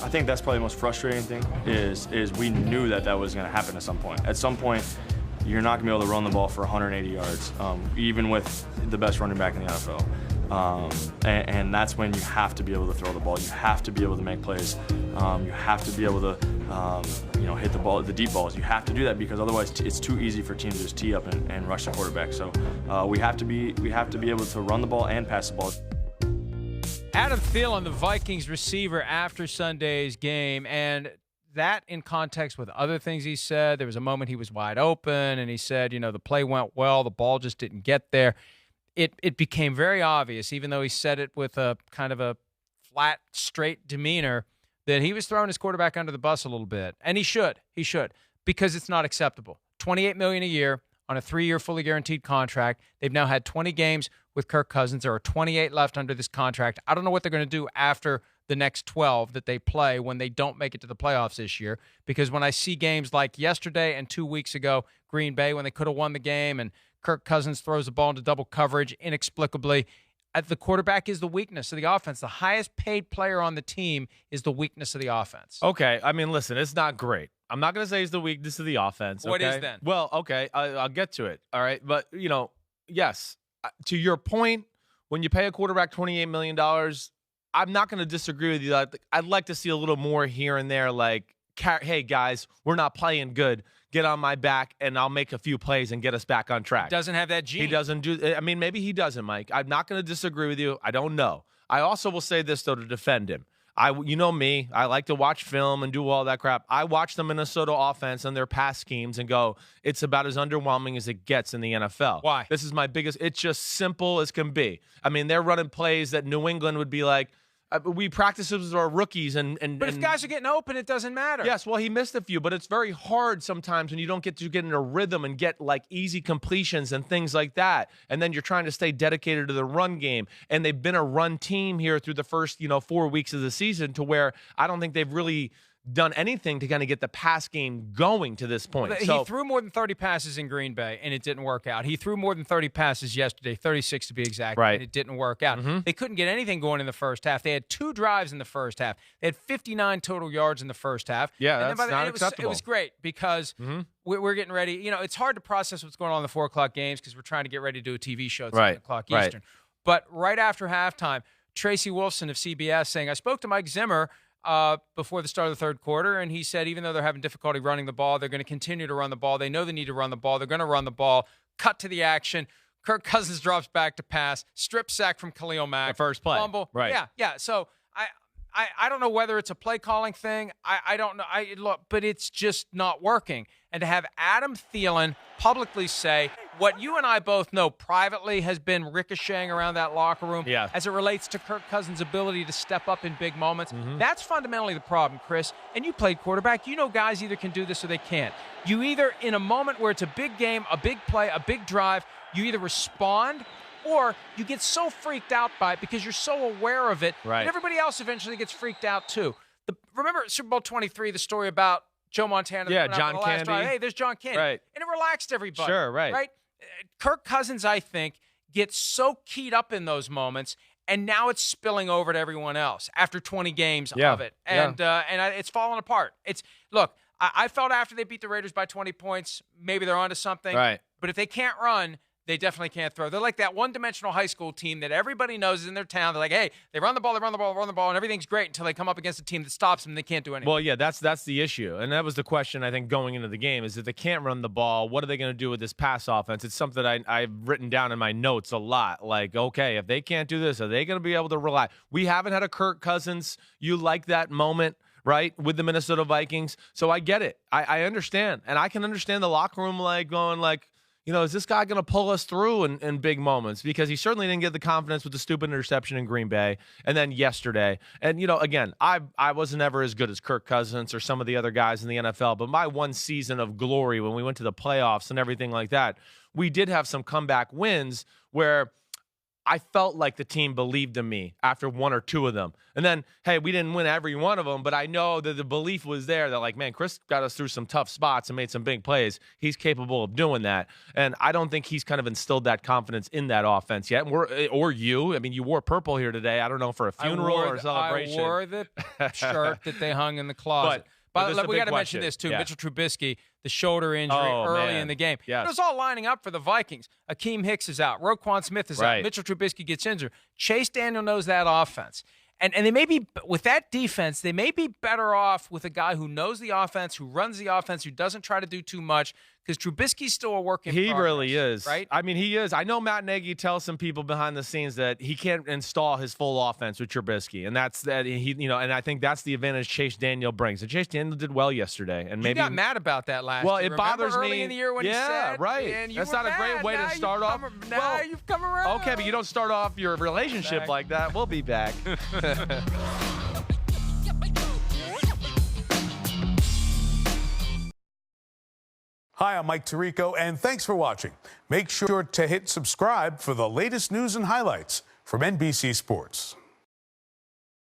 I think that's probably the most frustrating thing is we knew that was going to happen at some point. At some point, you're not going to be able to run the ball for 180 yards, even with the best running back in the NFL. And that's when you have to be able to throw the ball. You have to be able to make plays. You have to be able to, hit the ball, the deep balls. You have to do that because otherwise it's too easy for teams to just tee up and rush the quarterback. So we have to be able to run the ball and pass the ball. Adam Thielen, the Vikings receiver after Sunday's game, and that in context with other things he said. There was a moment he was wide open, and he said, the play went well, the ball just didn't get there. It became very obvious, even though he said it with a kind of a flat, straight demeanor, that he was throwing his quarterback under the bus a little bit. And he should, because it's not acceptable. $28 million a year on a 3-year fully guaranteed contract. They've now had 20 games with Kirk Cousins. There are 28 left under this contract. I don't know what they're going to do after the next 12 that they play when they don't make it to the playoffs this year, because when I see games like yesterday and 2 weeks ago, Green Bay, when they could have won the game and Kirk Cousins throws the ball into double coverage inexplicably, the quarterback is the weakness of the offense. The highest paid player on the team is the weakness of the offense. Okay, I mean, listen, it's not great. I'm not going to say it's the weakness of the offense. Okay? What is then? Well, okay, I'll get to it. All right, but, yes, to your point, when you pay a quarterback $28 million, I'm not going to disagree with you. I'd like to see a little more here and there, like, hey, guys, we're not playing good. Get on my back, and I'll make a few plays and get us back on track. He doesn't have that gene. He doesn't do – I mean, maybe he doesn't, Mike. I'm not going to disagree with you. I don't know. I also will say this, though, to defend him. You know me. I like to watch film and do all that crap. I watch the Minnesota offense and their pass schemes and go, it's about as underwhelming as it gets in the NFL. Why? This is my biggest – it's just simple as can be. I mean, they're running plays that New England would be like – we practice with our rookies but if guys are getting open, it doesn't matter. Yes, well, he missed a few, but it's very hard sometimes when you don't get in a rhythm and get like easy completions and things like that. And then you're trying to stay dedicated to the run game. And they've been a run team here through the first 4 weeks of the season, to where I don't think they've really done anything to kind of get the pass game going to this point. He threw more than 30 passes in Green Bay, and it didn't work out. He threw more than 30 passes yesterday, 36 to be exact, right, and it didn't work out. Mm-hmm. They couldn't get anything going in the first half. They had 2 drives in the first half. They had 59 total yards in the first half. Yeah, that's not acceptable. It was great because we're getting ready. It's hard to process what's going on in the 4 o'clock games because we're trying to get ready to do a TV show at 7 o'clock Eastern. But right after halftime, Tracy Wolfson of CBS saying, I spoke to Mike Zimmer before the start of the third quarter, and he said even though they're having difficulty running the ball, they're going to continue to run the ball. They know they need to run the ball. They're going to run the ball. Cut to the action. Kirk Cousins drops back to pass. Strip sack from Khalil Mack. The first play. Fumble. Right. Yeah. So I don't know whether it's a play calling thing. I don't know. But it's just not working. And to have Adam Thielen publicly say what you and I both know privately has been ricocheting around that locker room as it relates to Kirk Cousins' ability to step up in big moments, that's fundamentally the problem, Chris. And you played quarterback. You know guys either can do this or they can't. You either, in a moment where it's a big game, a big play, a big drive, you either respond or you get so freaked out by it because you're so aware of it that everybody else eventually gets freaked out too. Remember Super Bowl 23, the story about Joe Montana? John Candy. Drive. Hey, there's John Candy. Right. And it relaxed everybody. Sure, right. Kirk Cousins, I think, gets so keyed up in those moments, and now it's spilling over to everyone else after 20 games of it. And it's falling apart. Look, I felt after they beat the Raiders by 20 points, maybe they're onto something. Right. But if they can't run, they definitely can't throw. They're like that one-dimensional high school team that everybody knows is in their town. They're like, hey, they run the ball, and everything's great until they come up against a team that stops them and they can't do anything. Well, yeah, that's the issue. And that was the question, I think, going into the game, is if they can't run the ball, what are they going to do with this pass offense? It's something I've written down in my notes a lot. Like, okay, if they can't do this, are they going to be able to rely? We haven't had a Kirk Cousins. You like that moment, right, with the Minnesota Vikings. So I get it. I understand. And I can understand the locker room going is this guy going to pull us through in big moments? Because he certainly didn't get the confidence with the stupid interception in Green Bay. And then yesterday. And, again, I wasn't ever as good as Kirk Cousins or some of the other guys in the NFL. But my one season of glory when we went to the playoffs and everything like that, we did have some comeback wins where I felt like the team believed in me after one or two of them. And then, hey, we didn't win every one of them, but I know that the belief was there that, like, man, Chris got us through some tough spots and made some big plays. He's capable of doing that. And I don't think he's kind of instilled that confidence in that offense yet. Or you. I mean, you wore purple here today. I don't know, for a funeral or a celebration. I wore the shirt that they hung in the closet. But we got to mention this, too. Yeah. Mitchell Trubisky, the shoulder injury early in the game. Yes. It was all lining up for the Vikings. Akeem Hicks is out. Roquan Smith is out. Mitchell Trubisky gets injured. Chase Daniel knows that offense. And they may be, with that defense, they may be better off with a guy who knows the offense, who runs the offense, who doesn't try to do too much, because Trubisky's still a work in progress. He really is. Right? I mean, he is. I know Matt Nagy tells some people behind the scenes that he can't install his full offense with Trubisky, and that's that he, and I think that's the advantage Chase Daniel brings. And Chase Daniel did well yesterday, and maybe he got mad about that last year. Well, it bothers me early in the year when he said, right. Man, that's not a great way to start off. Now you've come around. Okay, but you don't start off your relationship like that. We'll be back. Hi, I'm Mike Tirico, and thanks for watching. Make sure to hit subscribe for the latest news and highlights from NBC Sports.